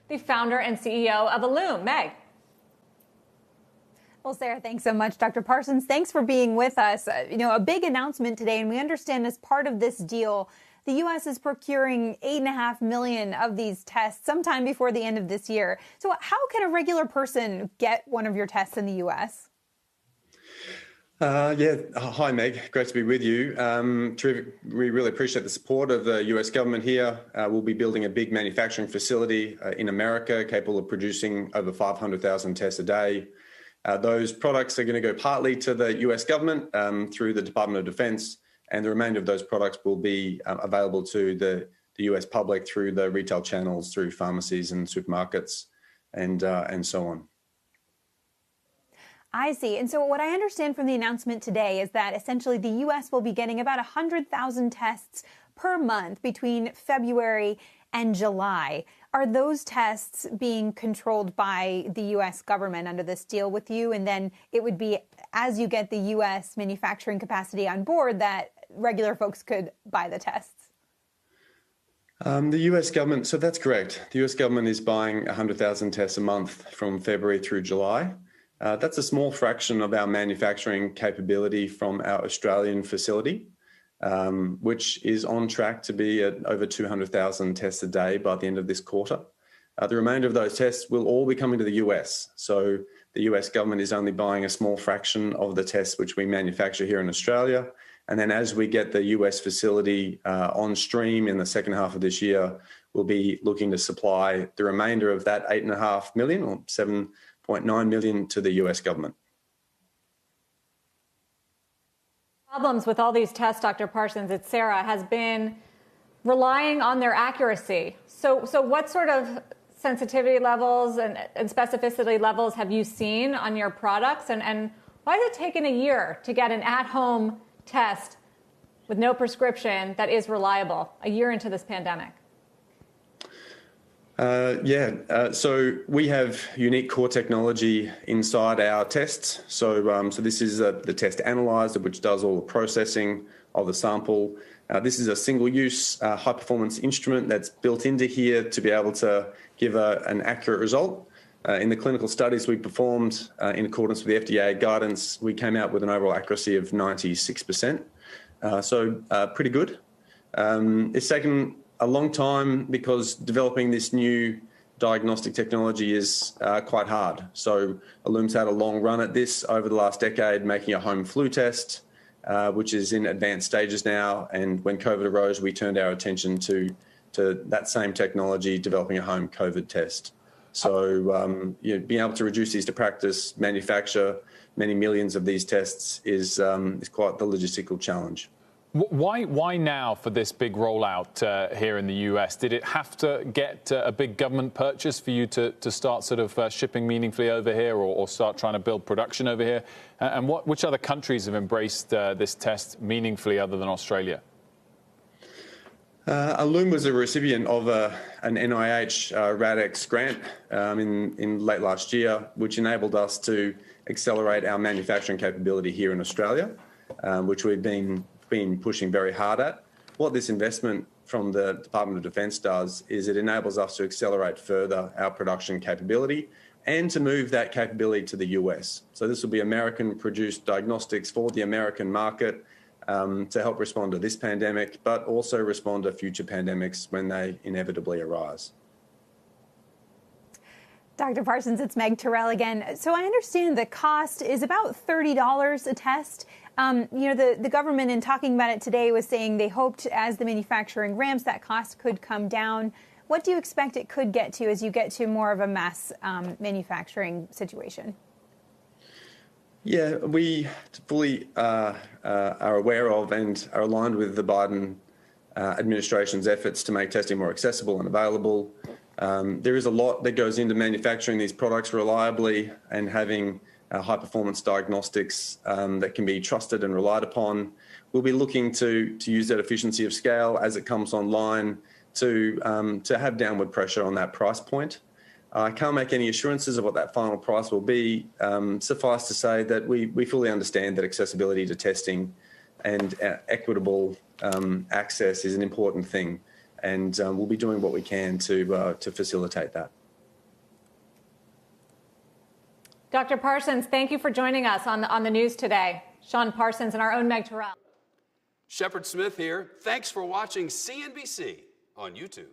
the founder and CEO of Ellume. Meg. Well, Sarah, thanks so much. Dr. Parsons, thanks for being with us. A big announcement today, and we understand as part of this deal, the U.S. is procuring 8.5 million of these tests sometime before the end of this year. So how can a regular person get one of your tests in the U.S.? Hi, Meg. Great to be with you. Terrific. We really appreciate the support of the US government here. We'll be building a big manufacturing facility in America capable of producing over 500,000 tests a day. Those products are going to go partly to the US government through the Department of Defense, and the remainder of those products will be available to the US public through the retail channels, through pharmacies and supermarkets, and so on. I see. And so what I understand from the announcement today is that essentially the U.S. will be getting about 100,000 tests per month between February and July. Are those tests being controlled by the U.S. government under this deal with you? And then it would be as you get the U.S. manufacturing capacity on board that regular folks could buy the tests? The US government, so that's correct. The US government is buying 100,000 tests a month from February through July. That's a small fraction of our manufacturing capability from our Australian facility, which is on track to be at over 200,000 tests a day by the end of this quarter. The remainder of those tests will all be coming to the US. So the US government is only buying a small fraction of the tests which we manufacture here in Australia. And then as we get the US facility on stream in the second half of this year, we'll be looking to supply the remainder of that 8.5 million or 7.9 million to the US government. Problems with all these tests, Dr. Parsons, it's Sarah, has been relying on their accuracy. So what sort of sensitivity levels and specificity levels have you seen on your products? And why has it taken a year to get an at-home test with no prescription that is reliable a year into this pandemic? So we have unique core technology inside our tests. So this is the test analyzer, which does all the processing of the sample. This is a single-use high-performance instrument that's built into here to be able to give an accurate result. In the clinical studies we performed in accordance with the FDA guidance, we came out with an overall accuracy of 96%. Pretty good. It's taken a long time because developing this new diagnostic technology is quite hard. So Ellume's had a long run at this over the last decade, making a home flu test, which is in advanced stages now. And when COVID arose, we turned our attention to that same technology, developing a home COVID test. So being able to reduce these to practice, manufacture many millions of these tests is quite the logistical challenge. Why now for this big rollout here in the US? Did it have to get a big government purchase for you to start sort of shipping meaningfully over here or start trying to build production over here? And which other countries have embraced this test meaningfully other than Australia? Ellume was a recipient of an NIH RADx grant in late last year, which enabled us to accelerate our manufacturing capability here in Australia, which we've been pushing very hard at. What this investment from the Department of Defense does is it enables us to accelerate further our production capability and to move that capability to the US. So this will be American-produced diagnostics for the American market to help respond to this pandemic, but also respond to future pandemics when they inevitably arise. Dr. Parsons, it's Meg Terrell again. So I understand the cost is about $30 a test. The government, in talking about it today, was saying they hoped as the manufacturing ramps, that cost could come down. What do you expect it could get to as you get to more of a mass manufacturing situation? Yeah, we fully are aware of and are aligned with the Biden administration's efforts to make testing more accessible and available. There is a lot that goes into manufacturing these products reliably and having high-performance diagnostics that can be trusted and relied upon. We'll be looking to use that efficiency of scale as it comes online to have downward pressure on that price point. I can't make any assurances of what that final price will be. Suffice to say that we fully understand that accessibility to testing and equitable access is an important thing, and we'll be doing what we can to facilitate that. Dr. Parsons, thank you for joining us on the news today. Sean Parsons and our own Meg Terrell. Shepard Smith here. Thanks for watching CNBC on YouTube.